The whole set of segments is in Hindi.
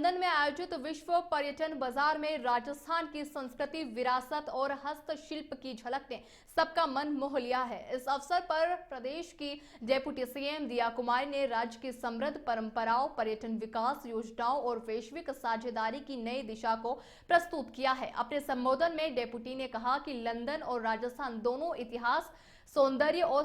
लंदन में आयोजित विश्व पर्यटन बाजार में राजस्थान की संस्कृति, विरासत और हस्तशिल्प की झलक ने सबका मन मोह लिया है। इस अवसर पर प्रदेश की डेप्यूटी सीएम दिया कुमारी ने राज्य की समृद्ध परंपराओं, पर्यटन विकास योजनाओं और वैश्विक साझेदारी की नई दिशा को प्रस्तुत किया है। अपने संबोधन में डेप्यूटी ने कहा कि लंदन और राजस्थान दोनों इतिहास, सौंदर्य और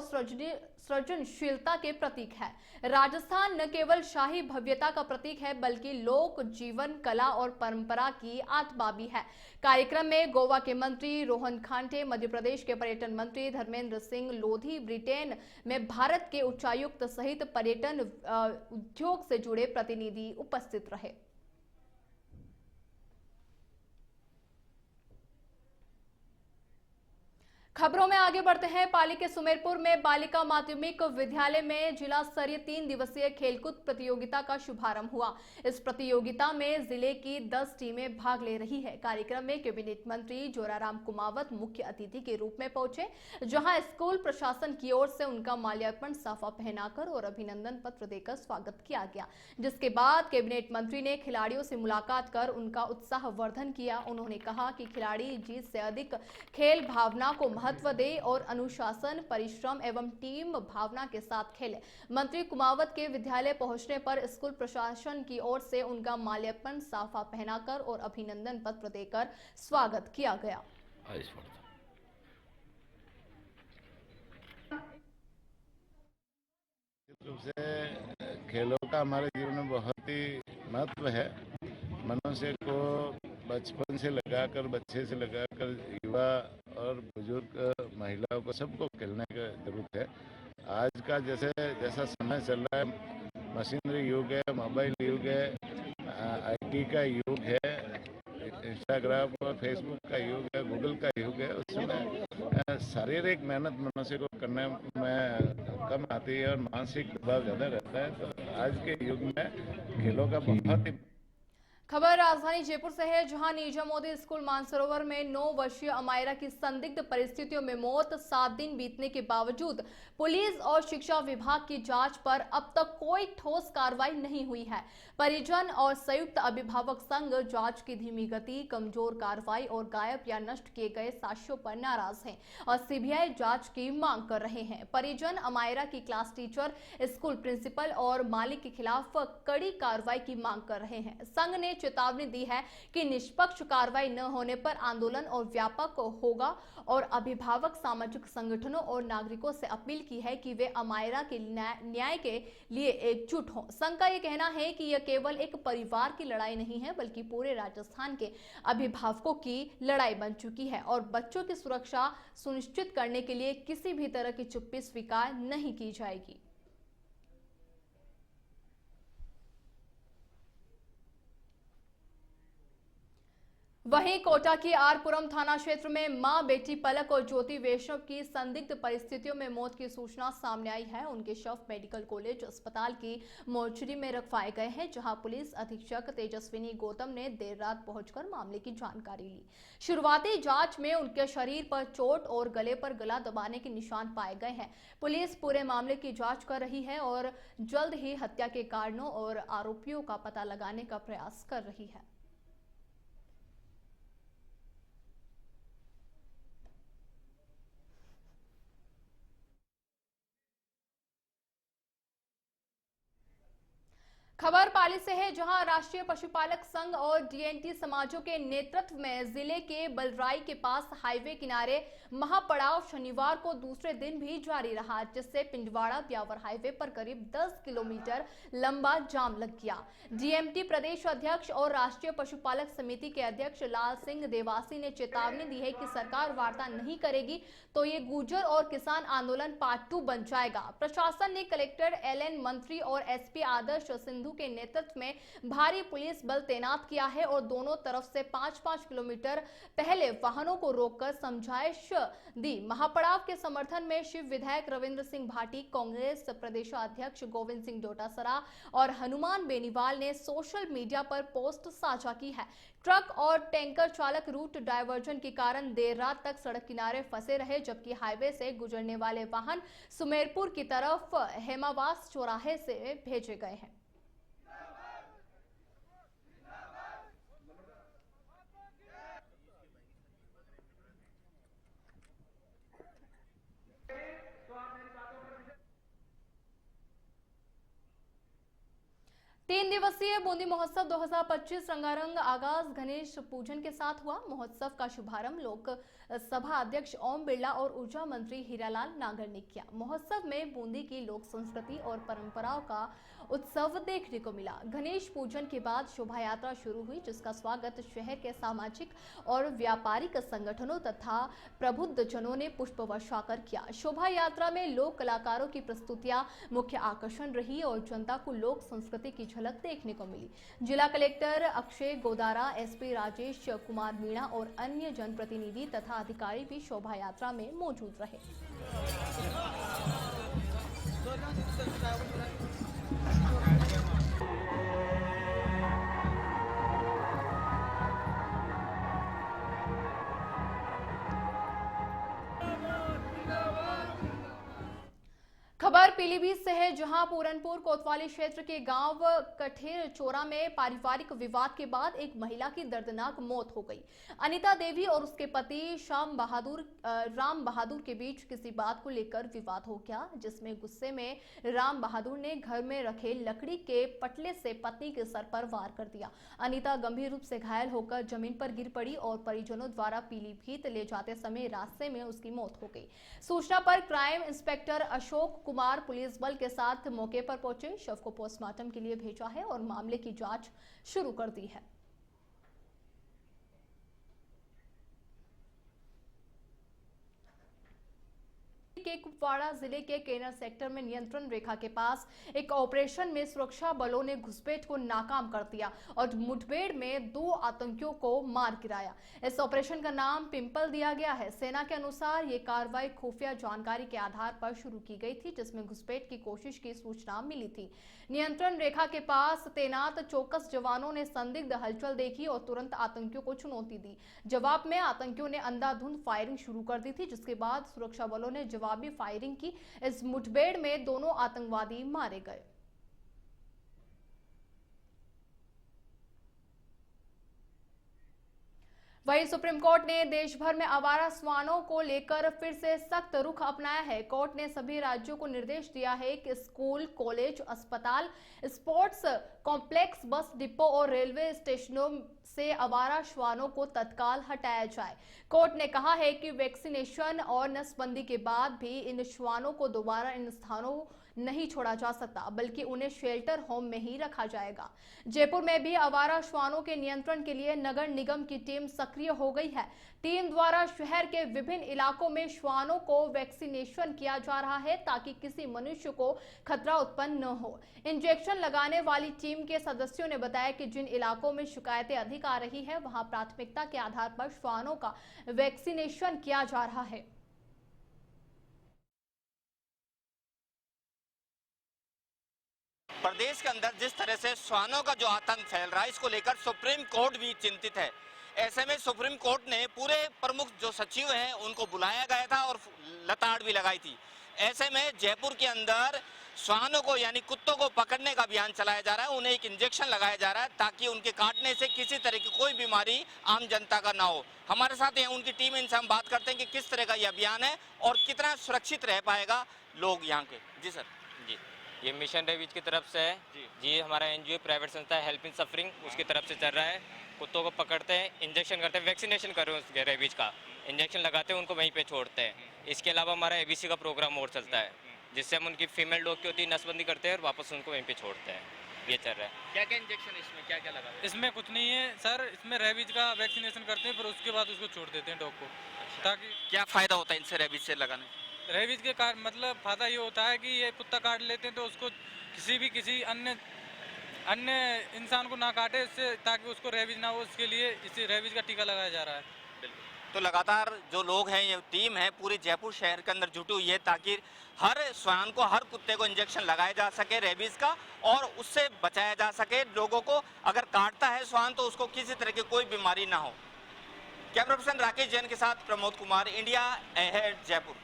सृजनशीलता के प्रतीक है। राजस्थान न केवल शाही भव्यता का प्रतीक है बल्कि लोक जीवन, कला और परंपरा की आत्मा भी है। कार्यक्रम में गोवा के मंत्री रोहन खांटे, मध्य प्रदेश के पर्यटन मंत्री धर्मेंद्र सिंह लोधी, ब्रिटेन में भारत के उच्चायुक्त सहित पर्यटन उद्योग से जुड़े प्रतिनिधि उपस्थित रहे। खबरों में आगे बढ़ते हैं। पाली के सुमेरपुर में बालिका माध्यमिक विद्यालय में जिला स्तरीय 3 दिवसीय खेलकूद प्रतियोगिता का शुभारंभ हुआ। इस प्रतियोगिता में जिले की 10 टीमें भाग ले रही है। कार्यक्रम में कैबिनेट मंत्री जोराराम कुमावत मुख्य अतिथि के रूप में पहुंचे, जहां स्कूल प्रशासन की ओर से उनका माल्यार्पण साफा पहनाकर और अभिनंदन पत्र देकर स्वागत किया गया। जिसके बाद कैबिनेट मंत्री ने खिलाड़ियों से मुलाकात कर उनका उत्साहवर्धन किया। उन्होंने कहा कि खिलाड़ी जीत से अधिक खेल भावना को महत्व दे और अनुशासन, परिश्रम एवं टीम भावना के साथ खेले। मंत्री कुमावत के विद्यालय पहुंचने पर स्कूल प्रशासन की ओर से उनका माल्यार्पण साफा पहनाकर और अभिनंदन पत्र देकर स्वागत किया गया। रूप से खेलों का हमारे जीवन में बहुत ही महत्व है। मनुष्य को बचपन से लगाकर, बच्चे से लगाकर युवा और बुजुर्ग, महिलाओं को सबको खेलने की जरूरत है। आज का जैसा समय चल रहा है, मशीनरी युग है, मोबाइल युग है, आईटी का युग है, इंस्टाग्राम और फेसबुक का युग है, गूगल का युग है। उसमें शारीरिक मेहनत मनुष्य को करने में कम आती है और मानसिक दबाव ज़्यादा रहता है। तो आज के युग में खेलों का बहुत ही खबर राजधानी जयपुर से है, जहां नीजा मोदी स्कूल मानसरोवर में 9 वर्षीय अमायरा की संदिग्ध परिस्थितियों में मौत। 7 दिन बीतने के बावजूद पुलिस और शिक्षा विभाग की जांच पर अब तक कोई ठोस कार्रवाई नहीं हुई है। परिजन और संयुक्त अभिभावक संघ जांच की धीमी गति, कमजोर कार्रवाई और गायब या नष्ट किए गए साक्ष्यों पर नाराज हैं और सीबीआई जांच की मांग कर रहे हैं। परिजन अमायरा की क्लास टीचर, स्कूल प्रिंसिपल और मालिक के खिलाफ कड़ी कार्रवाई की मांग कर रहे हैं। संघ ने चेतावनी दी है कि निष्पक्ष कार्रवाई न होने पर आंदोलन और व्यापक होगा और अभिभावक, सामाजिक संगठनों और नागरिकों से अपील की है कि वे अमायरा के न्याय के लिए एकजुट हों। संघ का यह कहना है कि यह केवल एक परिवार की लड़ाई नहीं है बल्कि पूरे राजस्थान के अभिभावकों की लड़ाई बन चुकी है और बच्चों की सुरक्षा सुनिश्चित करने के लिए किसी भी तरह की चुप्पी स्वीकार नहीं की जाएगी। वहीं कोटा की आरपुरम थाना क्षेत्र में मां बेटी पलक और ज्योति वैष्णव की संदिग्ध परिस्थितियों में मौत की सूचना सामने आई है। उनके शव मेडिकल कॉलेज अस्पताल की मोर्चरी में रखवाए गए हैं, जहां पुलिस अधीक्षक तेजस्विनी गौतम ने देर रात पहुंचकर मामले की जानकारी ली। शुरुआती जांच में उनके शरीर पर चोट और गले पर गला दबाने के निशान पाए गए हैं। पुलिस पूरे मामले की जांच कर रही है और जल्द ही हत्या के कारणों और आरोपियों का पता लगाने का प्रयास कर रही है। खबर पाली से है, जहां राष्ट्रीय पशुपालक संघ और डीएनटी समाजों के नेतृत्व में जिले के बलराई के पास हाईवे किनारे महापड़ाव शनिवार को दूसरे दिन भी जारी रहा, जिससे पिंडवाड़ा ब्यावर हाईवे पर करीब 10 किलोमीटर लंबा जाम लग गया। डीएमटी प्रदेश अध्यक्ष और राष्ट्रीय पशुपालक समिति के अध्यक्ष लाल सिंह देवासी ने चेतावनी दी है कि सरकार वार्ता नहीं करेगी तो ये गुर्जर और किसान आंदोलन पार्ट 2 बन जाएगा। प्रशासन ने कलेक्टर एलएन, मंत्री और एसपी आदर्श सिंधु के नेतृत्व में भारी पुलिस बल तैनात किया है और दोनों तरफ से 5-5 किलोमीटर पहले वाहनों को रोककर समझाइश दी। महापड़ाव के समर्थन में शिव विधायक रविंद्र सिंह भाटी, कांग्रेस प्रदेशाध्यक्ष गोविंद सिंह डोटासरा और हनुमान बेनीवाल ने सोशल मीडिया पर पोस्ट साझा की है। ट्रक और टैंकर चालक रूट डायवर्जन के कारण देर रात तक सड़क किनारे फंसे रहे, जबकि हाईवे से गुजरने वाले वाहन सुमेरपुर की तरफ हेमावास चौराहे से भेजे गए हैं। 3 दिवसीय बूंदी महोत्सव 2025 रंगारंग आगाज गणेश पूजन के साथ हुआ। महोत्सव का शुभारंभ लोक सभा अध्यक्ष ओम बिरला और ऊर्जा मंत्री हीरालाल नागर ने किया। महोत्सव में बूंदी की लोक संस्कृति और परंपराओं का उत्सव देखने को मिला। गणेश पूजन के बाद शोभा यात्रा शुरू हुई, जिसका स्वागत शहर के सामाजिक और व्यापारिक संगठनों तथा प्रबुद्धजनों ने पुष्प वर्षा कर किया। शोभा यात्रा में लोक कलाकारों की प्रस्तुतियां मुख्य आकर्षण रही और जनता को लोक संस्कृति की झलक देखने को मिली। जिला कलेक्टर अक्षय गोदारा, एसपी राजेश कुमार मीणा और अन्य जनप्रतिनिधि तथा अधिकारी भी शोभा यात्रा में मौजूद रहे। खबर पीलीभीत से है, जहां पूरनपुर कोतवाली क्षेत्र के गांव कठेर चोरा में पारिवारिक विवाद के बाद एक महिला की दर्दनाक मौत हो गई। अनिता देवी और उसके पति राम बहादुर के बीच किसी बात को लेकर विवाद हो गया, जिसमें गुस्से में राम बहादुर ने घर में रखे लकड़ी के पटले से पत्नी के सर पर वार कर दिया। अनिता गंभीर रूप से घायल होकर जमीन पर गिर पड़ी और परिजनों द्वारा पीलीभीत ले जाते समय रास्ते में उसकी मौत हो गई। सूचना पर crime inspector Ashok Kumar police बल के साथ मौके पर पहुंचे, शव को पोस्टमार्टम के लिए भेजा है और मामले की जांच शुरू कर दी है। के कुपवाड़ा जिले के केनर सेक्टर में नियंत्रण रेखा के पास एक ऑपरेशन में सुरक्षा बलों ने घुसपैठ को नाकाम कर दिया और मुठभेड़ में 2 आतंकियों को मार गिराया। इस ऑपरेशन का नाम पिंपल दिया गया है। सेना के अनुसार ये कार्रवाई खुफिया जानकारी के आधार पर शुरू की गई थी, जिसमें घुसपैठ की कोशिश की सूचना मिली थी। नियंत्रण रेखा के पास तैनात चौकस जवानों ने संदिग्ध हलचल देखी और तुरंत आतंकियों को चुनौती दी। जवाब में आतंकियों ने अंधाधुंध फायरिंग शुरू कर दी थी, जिसके बाद सुरक्षा बलों ने जवाबी फायरिंग की। इस मुठभेड़ में दोनों आतंकवादी मारे गए। वहीं सुप्रीम कोर्ट ने देश भर में आवारा श्वानों को लेकर फिर से सख्त रुख अपनाया है। कोर्ट ने सभी राज्यों को निर्देश दिया है कि स्कूल, कॉलेज, अस्पताल, स्पोर्ट्स कॉम्प्लेक्स, बस डिपो और रेलवे स्टेशनों से आवारा श्वानों को तत्काल हटाया जाए। कोर्ट ने कहा है कि वैक्सीनेशन और नसबंदी के बाद भी इन श्वानों को दोबारा इन स्थानों नहीं छोड़ा जा सकता, बल्कि उन्हें शेल्टर होम में ही रखा जाएगा। जयपुर में भी आवारा श्वानों के नियंत्रण के लिए नगर निगम की टीम सक्रिय हो गई है। टीम द्वारा शहर के विभिन्न इलाकों में श्वानों को वैक्सीनेशन किया जा रहा है, ताकि किसी मनुष्य को खतरा उत्पन्न न हो। इंजेक्शन लगाने वाली टीम के सदस्यों ने बताया कि जिन इलाकों में शिकायतें अधिक आ रही है, वहां प्राथमिकता के आधार पर श्वानों का वैक्सीनेशन किया जा रहा है। प्रदेश के अंदर जिस तरह से श्वानों का जो आतंक फैल रहा है, इसको लेकर सुप्रीम कोर्ट भी चिंतित है। ऐसे में सुप्रीम कोर्ट ने पूरे प्रमुख जो सचिव हैं उनको बुलाया गया था और लताड़ भी लगाई थी। ऐसे में जयपुर के अंदर श्वानों को यानी कुत्तों को पकड़ने का अभियान चलाया जा रहा है। उन्हें एक इंजेक्शन लगाया जा रहा है ताकि उनके काटने से किसी तरह की कोई बीमारी आम जनता का ना हो। हमारे साथ हैं उनकी टीम, इनसे हम बात करते हैं कि किस तरह का ये अभियान है और कितना सुरक्षित रह पाएगा लोग यहाँ के। जी सर। जी, ये मिशन रेबीज की तरफ से है जी। हमारा एनजीओ प्राइवेट संस्था है हेल्प इन सफरिंग, उसकी तरफ से चल रहा है। कुत्तों को पकड़ते हैं, इंजेक्शन करते हैं, वैक्सीनेशन कर रहे हैं उसके रेबीज का, इंजेक्शन लगाते हैं, उनको वहीं पे छोड़ते हैं। इसके अलावा हमारा एबीसी का प्रोग्राम और चलता है, जिससे हम उनकी फीमेल डॉग की होती है नसबंदी करते हैं और वापस उनको वहीं पे छोड़ते हैं। ये चल रहा है। क्या क्या इंजेक्शन इसमें क्या क्या लगा? इसमें कुछ नहीं है सर, इसमें रेबीज का वैक्सीनेशन करते हैं, फिर उसके बाद उसको छोड़ देते हैं डॉग को। ताकि क्या फायदा होता है इनसे रेबीज से लगाने? रेबीज के कारण मतलब फायदा ये होता है कि ये कुत्ता काट लेते हैं तो उसको किसी अन्य इंसान को ना काटे, इससे ताकि उसको रेबीज ना हो, इसके लिए इसी रेबीज का टीका लगाया जा रहा है। तो लगातार जो लोग हैं, ये टीम है पूरी जयपुर शहर के अंदर जुटी हुई है ताकि हर श्वान को, हर कुत्ते को इंजेक्शन लगाया जा सके रेबीज का और उससे बचाया जा सके लोगों को। अगर काटता है श्वान तो उसको किसी तरह की कोई बीमारी ना हो। कैमरा पर्सन राकेश जैन के साथ प्रमोद कुमार, इंडिया अहेड, जयपुर।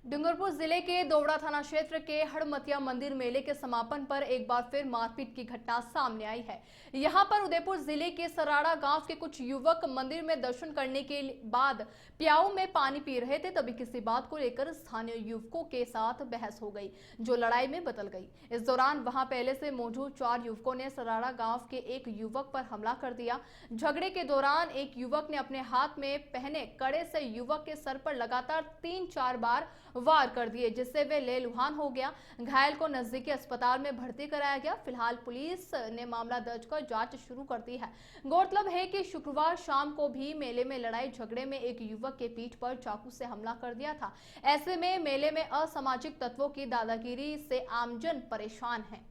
डूंगरपुर जिले के दोवड़ा थाना क्षेत्र के हड़मतिया मंदिर मेले के समापन पर एक बार फिर मारपीट की घटना सामने आई है। यहां पर उदयपुर जिले के सराड़ा गांव के कुछ युवक मंदिर में दर्शन करने के बाद प्याऊ में पानी पी रहे थे, तभी किसी बात को लेकर स्थानीय युवकों के साथ बहस हो गई, जो लड़ाई में बदल गई। इस दौरान वहां पहले से मौजूद 4 युवकों ने सराड़ा गाँव के एक युवक पर हमला कर दिया। झगड़े के दौरान एक युवक ने अपने हाथ में पहने कड़े से युवक के सर पर लगातार 3-4 बार वार कर दिए, जिससे वे लहूलुहान हो गया। घायल को नजदीकी अस्पताल में भर्ती कराया गया। फिलहाल पुलिस ने मामला दर्ज कर जांच शुरू कर दी है। गौरतलब है कि शुक्रवार शाम को भी मेले में लड़ाई झगड़े में एक युवक के पीठ पर चाकू से हमला कर दिया था। ऐसे में मेले में असामाजिक तत्वों की दादागिरी से आमजन परेशान है।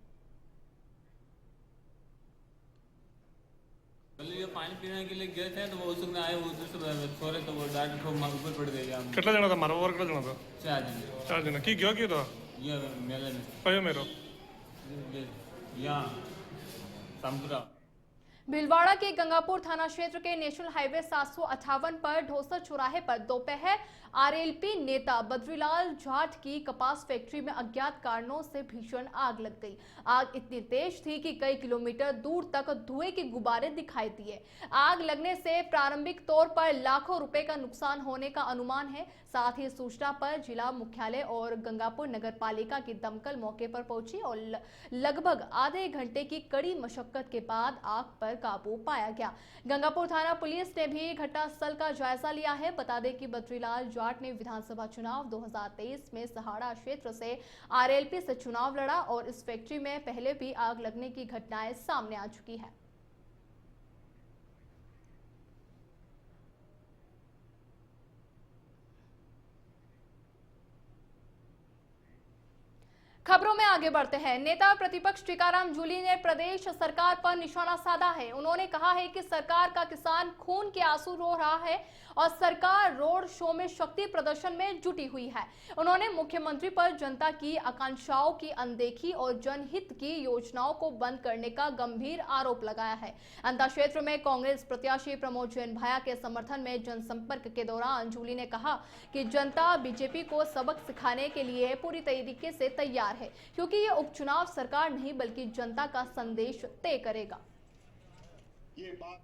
ये पानी पीने के लिए गए थे तो वो उस समय आए, वो दूसरे छोरे तो वो डायरेक्ट ऊपर पड़ गए। कितना जना था मारो और कितना जना था? 4 जना की क्यों किया था ये मेले में कयो मेरो यहाँ सामपुरा। भीलवाड़ा के गंगापुर थाना क्षेत्र के नेशनल हाईवे 758 पर ढोसर चौराहे पर दोपहर आरएलपी नेता बद्रीलाल जाट की कपास फैक्ट्री में अज्ञात कारणों से भीषण आग लग गई। आग इतनी तेज थी कि कई किलोमीटर दूर तक धुएं के गुब्बारे दिखाई दिए। आग लगने से प्रारंभिक तौर पर लाखों रुपए का नुकसान होने का अनुमान है। साथ ही सूचना पर जिला मुख्यालय और गंगापुर नगर पालिका की दमकल मौके पर पहुंची और लगभग आधे घंटे की कड़ी मशक्कत के बाद आग पर काबू पाया गया। गंगापुर थाना पुलिस ने भी घटनास्थल का जायजा लिया है। बता दें कि बद्रीलाल जाट ने विधानसभा चुनाव 2023 में सहाड़ा क्षेत्र से आरएलपी से चुनाव लड़ा और इस फैक्ट्री में पहले भी आग लगने की घटनाएं सामने आ चुकी है। खबरों में आगे बढ़ते हैं। नेता प्रतिपक्ष टीकाराम जूली ने प्रदेश सरकार पर निशाना साधा है। उन्होंने कहा है कि सरकार का किसान खून के आंसू रो रहा है और सरकार रोड शो में शक्ति प्रदर्शन में जुटी हुई है। उन्होंने मुख्यमंत्री पर जनता की आकांक्षाओं की अनदेखी और जनहित की योजनाओं को बंद करने का गंभीर आरोप लगाया है। अंता क्षेत्र में कांग्रेस प्रत्याशी प्रमोद जैन भाया के समर्थन में जनसंपर्क के दौरान जूली ने कहा कि जनता बीजेपी को सबक सिखाने के लिए पूरी तरीके से तैयार है, क्योंकि ये उपचुनाव सरकार नहीं बल्कि जनता का संदेश तय करेगा। ये बात